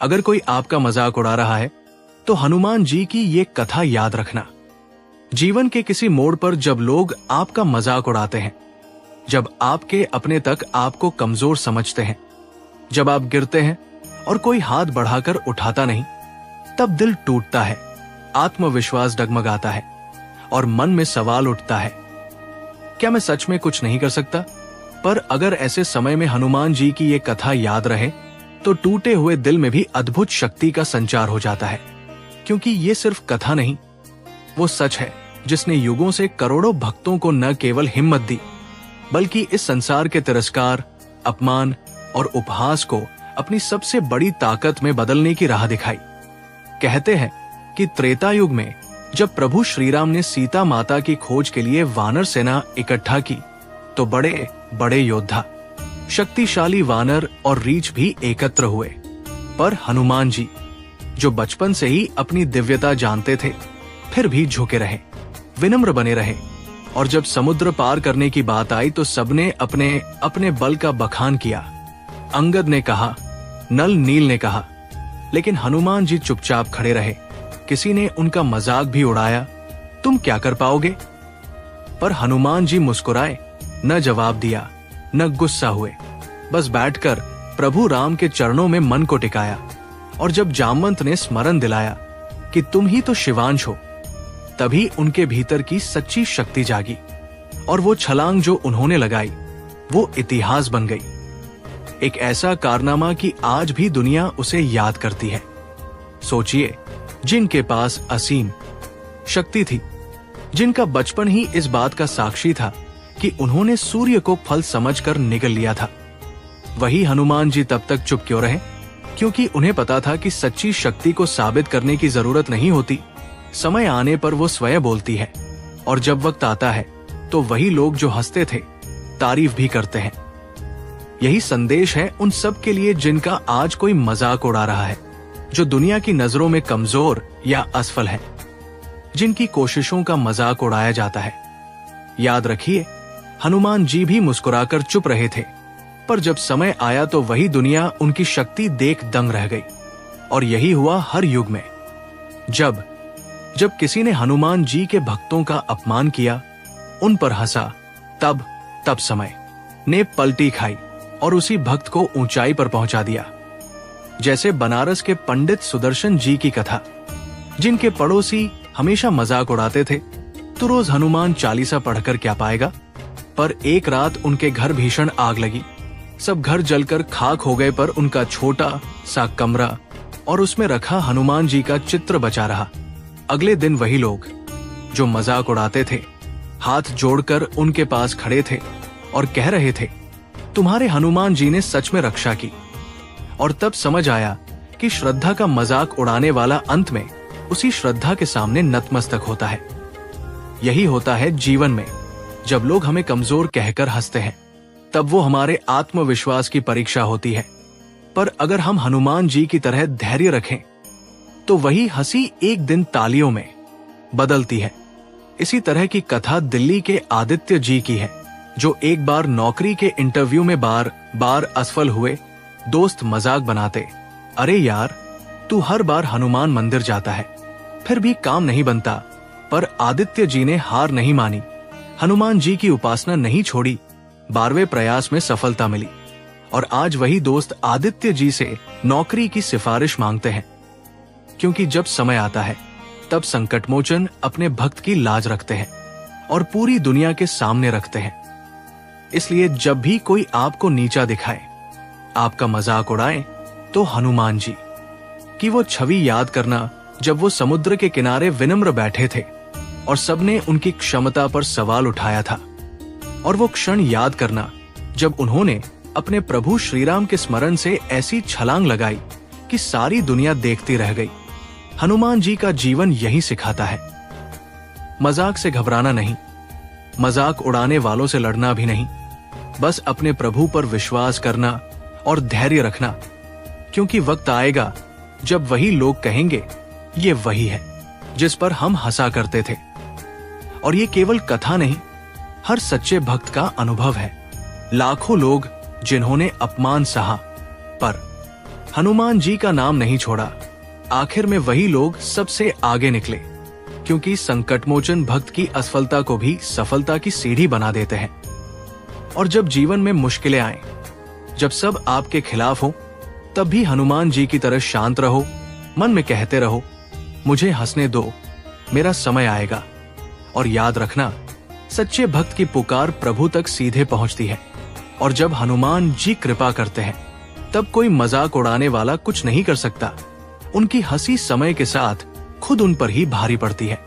अगर कोई आपका मजाक उड़ा रहा है तो हनुमान जी की ये कथा याद रखना। जीवन के किसी मोड़ पर जब लोग आपका मजाक उड़ाते हैं, जब आपके अपने तक आपको कमजोर समझते हैं, जब आप गिरते हैं और कोई हाथ बढ़ाकर उठाता नहीं, तब दिल टूटता है, आत्मविश्वास डगमगाता है और मन में सवाल उठता है, क्या मैं सच में कुछ नहीं कर सकता? पर अगर ऐसे समय में हनुमान जी की ये कथा याद रहे तो टूटे हुए दिल में भी अद्भुत शक्ति का संचार हो जाता है। क्योंकि ये सिर्फ कथा नहीं, वो सच है जिसने युगों से करोड़ों भक्तों को न केवल हिम्मत दी, बल्कि इस संसार के तिरस्कार, अपमान और उपहास को अपनी सबसे बड़ी ताकत में बदलने की राह दिखाई। कहते हैं कि त्रेता युग में जब प्रभु श्रीराम ने सीता माता की खोज के लिए वानर सेना इकट्ठा की, तो बड़े बड़े योद्धा, शक्तिशाली वानर और रीछ भी एकत्र हुए। पर हनुमान जी, जो बचपन से ही अपनी दिव्यता जानते थे, फिर भी झुके रहे, विनम्र बने रहे। और जब समुद्र पार करने की बात आई तो सबने अपने अपने बल का बखान किया। अंगद ने कहा, नल नील ने कहा, लेकिन हनुमान जी चुपचाप खड़े रहे। किसी ने उनका मजाक भी उड़ाया, तुम क्या कर पाओगे? पर हनुमान जी मुस्कुराए, न जवाब दिया, न गुस्सा हुए, बस बैठकर प्रभु राम के चरणों में मन को टिकाया। और जब जामवंत ने स्मरण दिलाया कि तुम ही तो शिवांश हो, तभी उनके भीतर की सच्ची शक्ति जागी और वो छलांग जो उन्होंने लगाई वो इतिहास बन गई। एक ऐसा कारनामा कि आज भी दुनिया उसे याद करती है। सोचिए, जिनके पास असीम शक्ति थी, जिनका बचपन ही इस बात का साक्षी था कि उन्होंने सूर्य को फल समझकर निगल लिया था, वही हनुमान जी तब तक चुप क्यों रहे? क्योंकि उन्हें पता था कि सच्ची शक्ति को साबित करने की जरूरत नहीं होती, समय आने पर वो स्वयं बोलती है। और जब वक्त आता है तो वही लोग जो हंसते थे तारीफ भी करते हैं। यही संदेश है उन सब के लिए जिनका आज कोई मजाक उड़ा रहा है, जो दुनिया की नजरों में कमजोर या असफल है, जिनकी कोशिशों का मजाक उड़ाया जाता है। याद रखिए, हनुमान जी भी मुस्कुराकर चुप रहे थे, पर जब समय आया तो वही दुनिया उनकी शक्ति देख दंग रह गई। और यही हुआ हर युग में। जब जब किसी ने हनुमान जी के भक्तों का अपमान किया, उन पर हंसा, तब समय ने पलटी खाई और उसी भक्त को ऊंचाई पर पहुंचा दिया। जैसे बनारस के पंडित सुदर्शन जी की कथा, जिनके पड़ोसी हमेशा मजाक उड़ाते थे, तो रोज हनुमान चालीसा पढ़कर क्या पाएगा? पर एक रात उनके घर भीषण आग लगी, सब घर जलकर खाक हो गए, पर उनका छोटा सा कमरा और उसमें रखा हनुमान जी का चित्र बचा रहा। अगले दिन वही लोग जो मजाक उड़ाते थे, हाथ जोड़कर उनके पास खड़े थे और कह रहे थे, तुम्हारे हनुमान जी ने सच में रक्षा की। और तब समझ आया कि श्रद्धा का मजाक उड़ाने वाला अंत में उसी श्रद्धा के सामने नतमस्तक होता है। यही होता है जीवन में, जब लोग हमें कमजोर कहकर हंसते हैं, तब वो हमारे आत्मविश्वास की परीक्षा होती है। पर अगर हम हनुमान जी की तरह धैर्य रखें, तो वही हंसी एक दिन तालियों में बदलती है। इसी तरह की कथा दिल्ली के आदित्य जी की है, जो एक बार नौकरी के इंटरव्यू में बार बार असफल हुए। दोस्त मजाक बनाते, अरे यार, तू हर बार हनुमान मंदिर जाता है, फिर भी काम नहीं बनता। पर आदित्य जी ने हार नहीं मानी, हनुमान जी की उपासना नहीं छोड़ी। 12वें प्रयास में सफलता मिली और आज वही दोस्त आदित्य जी से नौकरी की सिफारिश मांगते हैं। क्योंकि जब समय आता है, तब संकटमोचन अपने भक्त की लाज रखते हैं और पूरी दुनिया के सामने रखते हैं। इसलिए जब भी कोई आपको नीचा दिखाए, आपका मजाक उड़ाए, तो हनुमान जी की वो छवि याद करना, जब वो समुद्र के किनारे विनम्र बैठे थे और सबने उनकी क्षमता पर सवाल उठाया था। और वो क्षण याद करना, जब उन्होंने अपने प्रभु श्रीराम के स्मरण से ऐसी छलांग लगाई कि सारी दुनिया देखती रह गई। हनुमान जी का जीवन यही सिखाता है, मजाक से घबराना नहीं, मजाक उड़ाने वालों से लड़ना भी नहीं, बस अपने प्रभु पर विश्वास करना और धैर्य रखना। क्योंकि वक्त आएगा जब वही लोग कहेंगे, ये वही है जिस पर हम हंसा करते थे। और ये केवल कथा नहीं, हर सच्चे भक्त का अनुभव है। लाखों लोग जिन्होंने अपमान सहा, पर हनुमान जी का नाम नहीं छोड़ा। आखिर में वही लोग सबसे आगे निकले, क्योंकि संकटमोचन भक्त की असफलता को भी सफलता की सीढ़ी बना देते हैं। और जब जीवन में मुश्किलें आए, जब सब आपके खिलाफ हो, तब भी हनुमान जी की तरह शांत रहो। मन में कहते रहो, मुझे हंसने दो, मेरा समय आएगा। और याद रखना, सच्चे भक्त की पुकार प्रभु तक सीधे पहुंचती है। और जब हनुमान जी कृपा करते हैं, तब कोई मजाक उड़ाने वाला कुछ नहीं कर सकता। उनकी हंसी समय के साथ खुद उन पर ही भारी पड़ती है,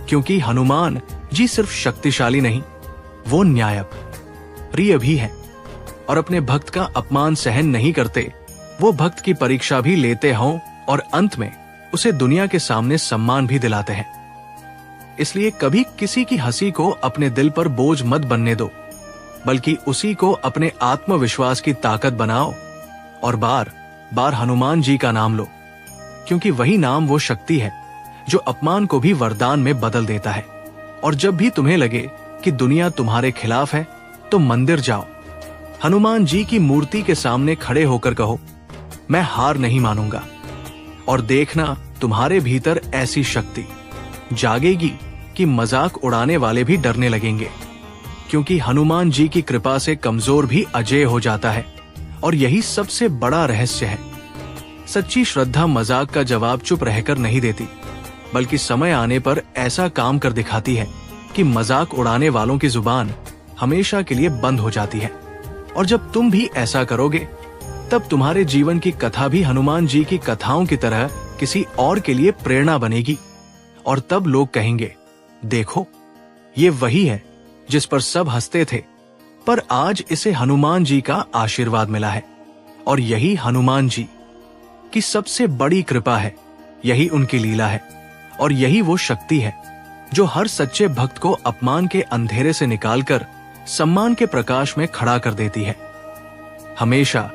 क्योंकि हनुमान जी सिर्फ शक्तिशाली नहीं, वो न्यायप्रिय भी है। और अपने भक्त का अपमान सहन नहीं करते। वो भक्त की परीक्षा भी लेते हों और अंत में उसे दुनिया के सामने सम्मान भी दिलाते हैं। इसलिए कभी किसी की हंसी को अपने दिल पर बोझ मत बनने दो, बल्कि उसी को अपने आत्मविश्वास की ताकत बनाओ और बार बार हनुमान जी का नाम लो, क्योंकि वही नाम वो शक्ति है जो अपमान को भी वरदान में बदल देता है। और जब भी तुम्हें लगे कि दुनिया तुम्हारे खिलाफ है, तो मंदिर जाओ, हनुमान जी की मूर्ति के सामने खड़े होकर कहो, मैं हार नहीं मानूंगा। और देखना, तुम्हारे भीतर ऐसी शक्ति जागेगी कि मजाक उड़ाने वाले भी डरने लगेंगे, क्योंकि हनुमान जी की कृपा से कमजोर भी अजेय हो जाता है। और यही सबसे बड़ा रहस्य है। सच्ची श्रद्धा मजाक का जवाब चुप रहकर नहीं देती, बल्कि समय आने पर ऐसा काम कर दिखाती है कि मजाक उड़ाने वालों की जुबान हमेशा के लिए बंद हो जाती है। और जब तुम भी ऐसा करोगे, तब तुम्हारे जीवन की कथा भी हनुमान जी की कथाओं की तरह किसी और के लिए प्रेरणा बनेगी। और तब लोग कहेंगे, देखो, ये वही है जिस पर सब हंसते थे, पर आज इसे हनुमान जी का आशीर्वाद मिला है। और यही हनुमान जी की सबसे बड़ी कृपा है, यही उनकी लीला है। और यही वो शक्ति है जो हर सच्चे भक्त को अपमान के अंधेरे से निकालकर सम्मान के प्रकाश में खड़ा कर देती है, हमेशा,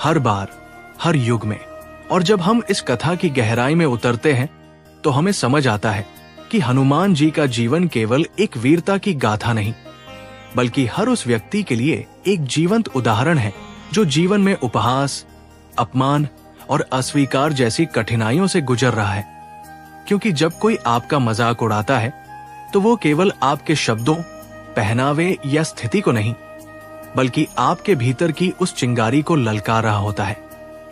हर बार, हर युग में। और जब हम इस कथा की गहराई में उतरते हैं, तो हमें समझ आता है कि हनुमान जी का जीवन केवल एक वीरता की गाथा नहीं, बल्कि हर उस व्यक्ति के लिए एक जीवंत उदाहरण है जो जीवन में उपहास, अपमान और अस्वीकार जैसी कठिनाइयों से गुजर रहा है। क्योंकि जब कोई आपका मजाक उड़ाता है, तो वो केवल आपके शब्दों, पहनावे या स्थिति को नहीं, बल्कि आपके भीतर की उस चिंगारी को ललकार रहा होता है,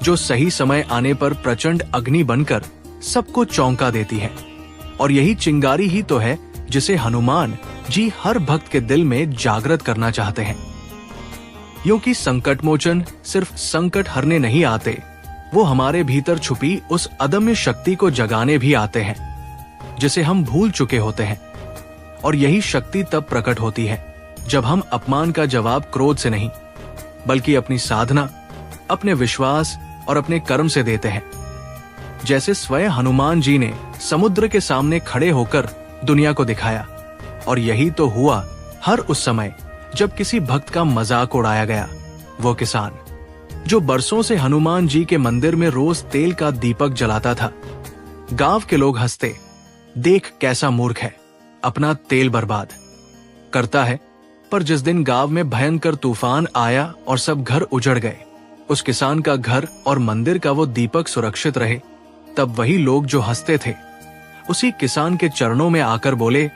जो सही समय आने पर प्रचंड अग्नि बनकर सबको चौंका देती है। और यही चिंगारी ही तो है जिसे हनुमान जी हर भक्त के दिल में जागृत करना चाहते हैं। क्योंकि संकटमोचन सिर्फ संकट हरने नहीं आते, वो हमारे भीतर छुपी उस अदम्य शक्ति को जगाने भी आते हैं, जिसे हम भूल चुके होते हैं। और यही शक्ति तब प्रकट होती है जब हम अपमान का जवाब क्रोध से नहीं, बल्कि अपनी साधना, अपने विश्वास और अपने कर्म से देते हैं। जैसे स्वयं हनुमान जी ने समुद्र के सामने खड़े होकर दुनिया को दिखाया। और यही तो हुआ हर उस समय जब किसी भक्त का मजाक उड़ाया गया। वो किसान जो बरसों से हनुमान जी के मंदिर में रोज तेल का दीपक जलाता था, गांव के लोग हंसते, देख कैसा मूर्ख है, अपना तेल बर्बाद करता है। पर जिस दिन गांव में भयंकर तूफान आया और सब घर उजड़ गए, उस किसान का घर और मंदिर का वो दीपक सुरक्षित रहे, तब वही लोग जो हंसते थे, उसी किसान के चरणों में आकर बोले,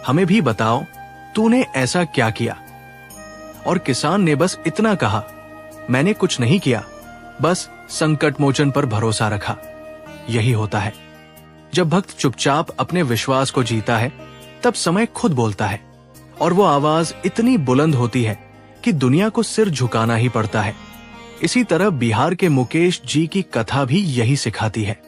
हमें भी बताओ, तूने ऐसा क्या किया? और किसान ने बस इतना कहा, मैंने कुछ नहीं किया, बस संकट मोचन पर भरोसा रखा। यही होता है जब भक्त चुपचाप अपने विश्वास को जीता है, तब समय खुद बोलता है, और वो आवाज इतनी बुलंद होती है कि दुनिया को सिर झुकाना ही पड़ता है। इसी तरह बिहार के मुकेश जी की कथा भी यही सिखाती है,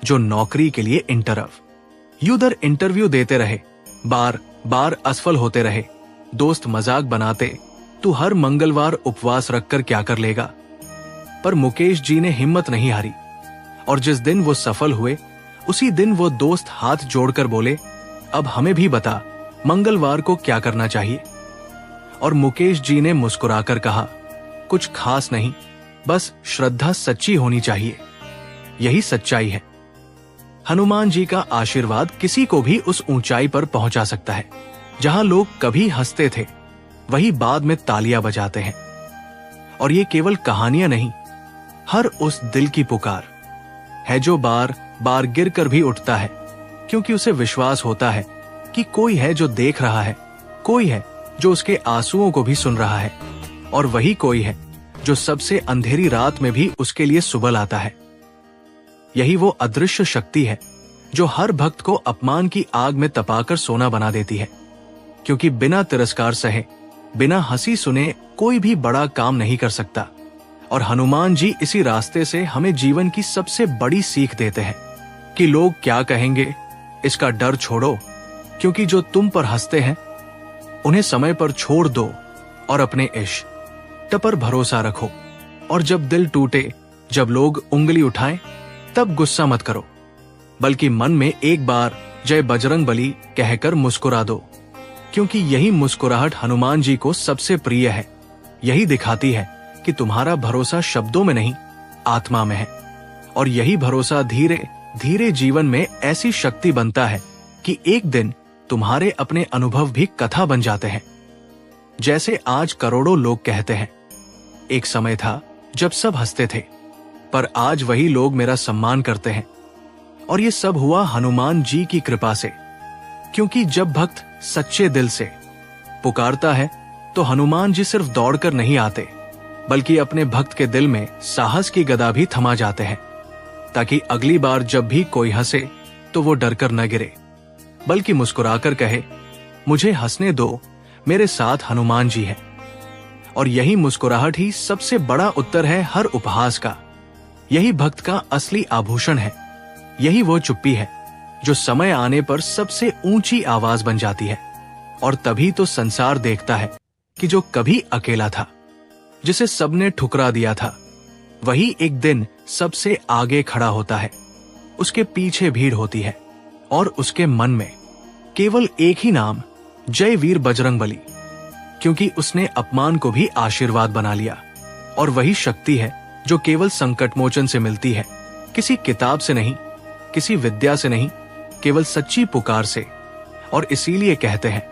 जो नौकरी के लिए इंटरव्यू देते रहे, बार बार असफल होते रहे, दोस्त मजाक बनाते, तू हर मंगलवार उपवास रखकर क्या कर लेगा। पर मुकेश जी ने हिम्मत नहीं हारी, और जिस दिन वो सफल हुए, उसी दिन वो दोस्त हाथ जोड़कर बोले, अब हमें भी बता, मंगलवार को क्या करना चाहिए। और मुकेश जी ने मुस्कुराकर कहा, कुछ खास नहीं, बस श्रद्धा सच्ची होनी चाहिए। यही सच्चाई है। हनुमान जी का आशीर्वाद किसी को भी उस ऊंचाई पर पहुंचा सकता है जहां लोग कभी हंसते थे, वही बाद में तालियां बजाते हैं। और ये केवल कहानियां नहीं, हर उस दिल की पुकार है जो बार बार गिर कर भी उठता है, क्योंकि उसे विश्वास होता है कि कोई है जो देख रहा है, कोई है जो उसके आंसुओं को भी सुन रहा है, और वही कोई है जो सबसे अंधेरी रात में भी उसके लिए सुबह लाता है। यही वो अदृश्य शक्ति है जो हर भक्त को अपमान की आग में तपाकर सोना बना देती है, क्योंकि बिना तिरस्कार सहे, बिना हंसी सुने कोई भी बड़ा काम नहीं कर सकता। और हनुमान जी इसी रास्ते से हमें जीवन की सबसे बड़ी सीख देते हैं कि लोग क्या कहेंगे इसका डर छोड़ो, क्योंकि जो तुम पर हंसते हैं उन्हें समय पर छोड़ दो और अपने इष्ट पर भरोसा रखो। और जब दिल टूटे, जब लोग उंगली उठाएं, तब गुस्सा मत करो, बल्कि मन में एक बार जय बजरंग बली कहकर मुस्कुरा दो, क्योंकि यही मुस्कुराहट हनुमान जी को सबसे प्रिय है। यही दिखाती है कि तुम्हारा भरोसा शब्दों में नहीं, आत्मा में है। और यही भरोसा धीरे धीरे जीवन में ऐसी शक्ति बनता है कि एक दिन तुम्हारे अपने अनुभव भी कथा बन जाते हैं। जैसे आज करोड़ों लोग कहते हैं, एक समय था जब सब हंसते थे, पर आज वही लोग मेरा सम्मान करते हैं। और ये सब हुआ हनुमान जी की कृपा से, क्योंकि जब भक्त सच्चे दिल से पुकारता है तो हनुमान जी सिर्फ दौड़कर नहीं आते, बल्कि अपने भक्त के दिल में साहस की गदा भी थमा जाते हैं, ताकि अगली बार जब भी कोई हंसे तो वो डरकर न गिरे, बल्कि मुस्कुराकर कहे, मुझे हंसने दो, मेरे साथ हनुमान जी हैं। और यही मुस्कुराहट ही सबसे बड़ा उत्तर है हर उपहास का। यही भक्त का असली आभूषण है। यही वो चुप्पी है जो समय आने पर सबसे ऊंची आवाज बन जाती है। और तभी तो संसार देखता है कि जो कभी अकेला था, जिसे सबने ठुकरा दिया था, वही एक दिन सबसे आगे खड़ा होता है। उसके पीछे भीड़ होती है और उसके मन में केवल एक ही नाम, जय वीर बजरंगबली, क्योंकि उसने अपमान को भी आशीर्वाद बना लिया। और वही शक्ति है जो केवल संकट मोचन से मिलती है, किसी किताब से नहीं, किसी विद्या से नहीं, केवल सच्ची पुकार से। और इसीलिए कहते हैं,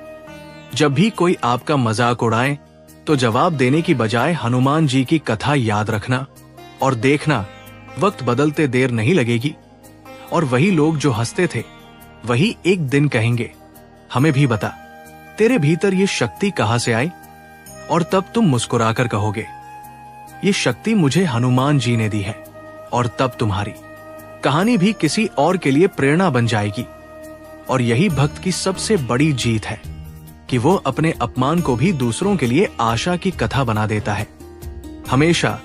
जब भी कोई आपका मजाक उड़ाए तो जवाब देने की बजाय हनुमान जी की कथा याद रखना, और देखना वक्त बदलते देर नहीं लगेगी। और वही लोग जो हंसते थे वही एक दिन कहेंगे, हमें भी बता तेरे भीतर ये शक्ति कहां से आई। और तब तुम मुस्कुराकर कहोगे, ये शक्ति मुझे हनुमान जी ने दी है। और तब तुम्हारी कहानी भी किसी और के लिए प्रेरणा बन जाएगी। और यही भक्त की सबसे बड़ी जीत है कि वो अपने अपमान को भी दूसरों के लिए आशा की कथा बना देता है, हमेशा,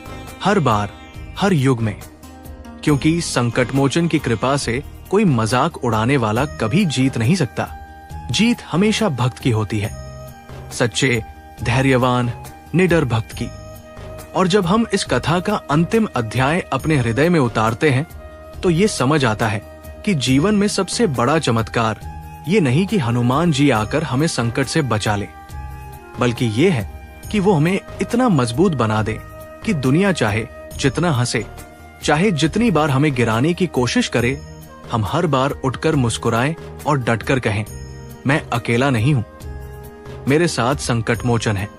हर बार, हर युग में। क्योंकि संकट मोचन की कृपा से कोई मजाक उड़ाने वाला कभी जीत नहीं सकता। जीत हमेशा भक्त की होती है, सच्चे, धैर्यवान, निडर भक्त की। और जब हम इस कथा का अंतिम अध्याय अपने हृदय में उतारते हैं तो ये समझ आता है कि जीवन में सबसे बड़ा चमत्कार ये नहीं कि हनुमान जी आकर हमें संकट से बचा ले, बल्कि ये है कि वो हमें इतना मजबूत बना दे कि दुनिया चाहे जितना हंसे, चाहे जितनी बार हमें गिराने की कोशिश करे, हम हर बार उठकर मुस्कुराएं और डटकर कहें, मैं अकेला नहीं हूं, मेरे साथ संकट मोचन है।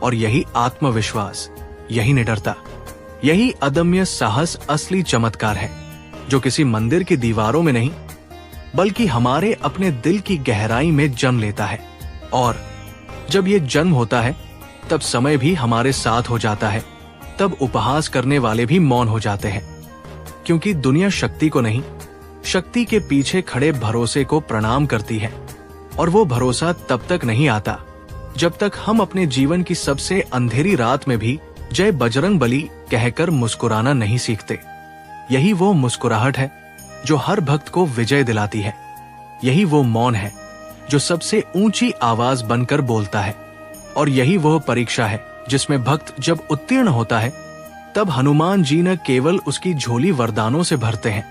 और यही आत्मविश्वास, यही निडरता, यही अदम्य साहस असली चमत्कार है, जो किसी मंदिर की दीवारों में नहीं, बल्कि हमारे अपने दिल की गहराई में जन्म लेता है। और जब ये जन्म होता है तब समय भी हमारे साथ हो जाता है, तब उपहास करने वाले भी मौन हो जाते हैं, क्योंकि दुनिया शक्ति को नहीं, शक्ति के पीछे खड़े भरोसे को प्रणाम करती है। और वो भरोसा तब तक नहीं आता जब तक हम अपने जीवन की सबसे अंधेरी रात में भी जय बजरंग बली कहकर मुस्कुराना नहीं सीखते। यही वो मुस्कुराहट है जो हर भक्त को विजय दिलाती है। यही वो मौन है जो सबसे ऊंची आवाज बनकर बोलता है। और यही वो परीक्षा है जिसमें भक्त जब उत्तीर्ण होता है तब हनुमान जी न केवल उसकी झोली वरदानों से भरते हैं,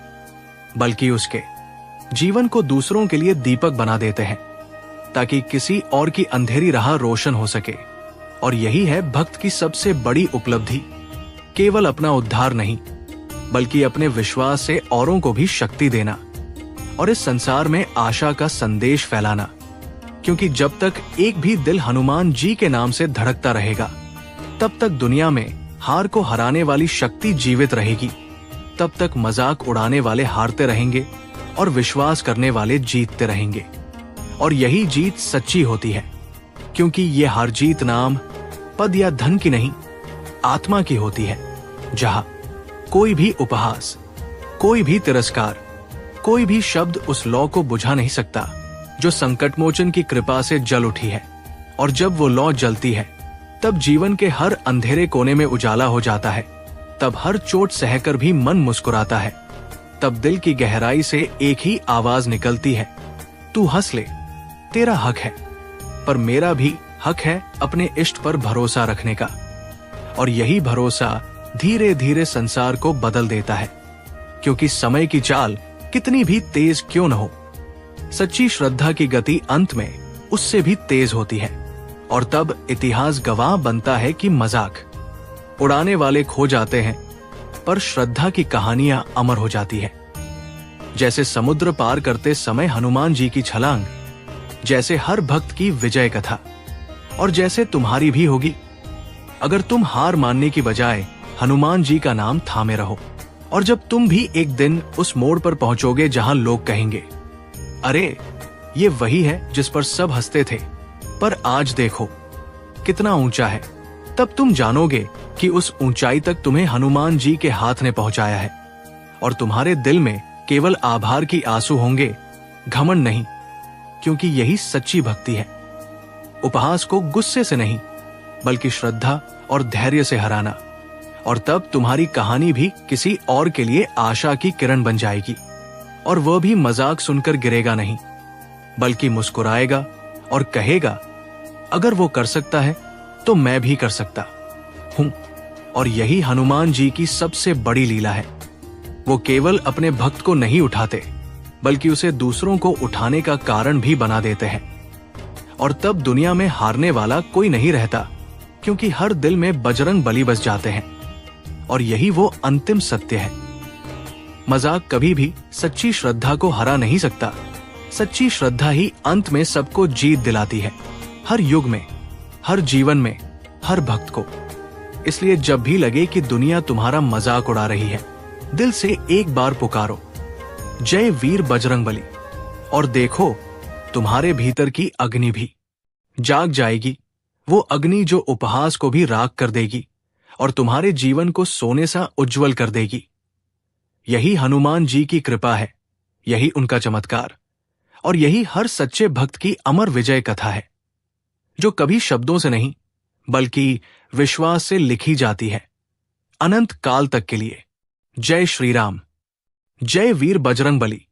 बल्कि उसके जीवन को दूसरों के लिए दीपक बना देते हैं, ताकि किसी और की अंधेरी राह रोशन हो सके। और यही है भक्त की सबसे बड़ी उपलब्धि, केवल अपना उद्धार नहीं, बल्कि अपने विश्वास से औरों को भी शक्ति देना और इस संसार में आशा का संदेश फैलाना। क्योंकि जब तक एक भी दिल हनुमान जी के नाम से धड़कता रहेगा, तब तक दुनिया में हार को हराने वाली शक्ति जीवित रहेगी, तब तक मजाक उड़ाने वाले हारते रहेंगे और विश्वास करने वाले जीतते रहेंगे। और यही जीत सच्ची होती है, क्योंकि ये हार जीत नाम, पद या धन की नहीं, आत्मा की होती है, जहां कोई भी उपहास, कोई भी तिरस्कार, कोई भी शब्द उस लौ को बुझा नहीं सकता जो संकटमोचन की कृपा से जल उठी है। और जब वो लौ जलती है, तब जीवन के हर अंधेरे कोने में उजाला हो जाता है। तब हर चोट सहकर भी मन मुस्कुराता है। तब दिल की गहराई से एक ही आवाज निकलती है, तू हंस ले, तेरा हक है, पर मेरा भी हक है अपने इष्ट पर भरोसा रखने का। और यही भरोसा धीरे धीरे संसार को बदल देता है, क्योंकि समय की चाल कितनी भी तेज क्यों न हो, सच्ची श्रद्धा की गति अंत में उससे भी तेज होती है। और तब इतिहास गवाह बनता है कि मजाक उड़ाने वाले खो जाते हैं, पर श्रद्धा की कहानियां अमर हो जाती है। जैसे समुद्र पार करते समय हनुमान जी की छलांग, जैसे हर भक्त की विजय कथा, और जैसे तुम्हारी भी होगी, अगर तुम हार मानने की बजाय हनुमान जी का नाम थामे रहो। और जब तुम भी एक दिन उस मोड़ पर पहुंचोगे जहां लोग कहेंगे, अरे ये वही है जिस पर सब हंसते थे, पर आज देखो कितना ऊंचा है, तब तुम जानोगे कि उस ऊंचाई तक तुम्हें हनुमान जी के हाथ ने पहुंचाया है। और तुम्हारे दिल में केवल आभार की आंसू होंगे, घमंड नहीं, क्योंकि यही सच्ची भक्ति है। उपहास को गुस्से से नहीं, बल्कि श्रद्धा और धैर्य से हराना। और तब तुम्हारी कहानी भी किसी और के लिए आशा की किरण बन जाएगी। और वह भी मजाक सुनकर गिरेगा नहीं, बल्कि मुस्कुराएगा और कहेगा, अगर वो कर सकता है तो मैं भी कर सकता हूं। और यही हनुमान जी की सबसे बड़ी लीला है। वो केवल अपने भक्त को नहीं उठाते, बल्कि उसे दूसरों को उठाने का कारण भी बना देते हैं। और तब दुनिया में हारने वाला कोई नहीं रहता, क्योंकि हर दिल में बजरंग बली बस जाते हैं। और यही वो अंतिम सत्य है। मजाक कभी भी सच्ची श्रद्धा को हरा नहीं सकता। सच्ची श्रद्धा ही अंत में सबको जीत दिलाती है, हर युग में, हर जीवन में, हर भक्त को। इसलिए जब भी लगे कि दुनिया तुम्हारा मजाक उड़ा रही है, दिल से एक बार पुकारो, जय वीर बजरंगबली, और देखो तुम्हारे भीतर की अग्नि भी जाग जाएगी। वो अग्नि जो उपहास को भी राख कर देगी और तुम्हारे जीवन को सोने सा उज्जवल कर देगी। यही हनुमान जी की कृपा है, यही उनका चमत्कार, और यही हर सच्चे भक्त की अमर विजय कथा है, जो कभी शब्दों से नहीं, बल्कि विश्वास से लिखी जाती है, अनंत काल तक के लिए। जय श्री राम, जय वीर बजरंगबली।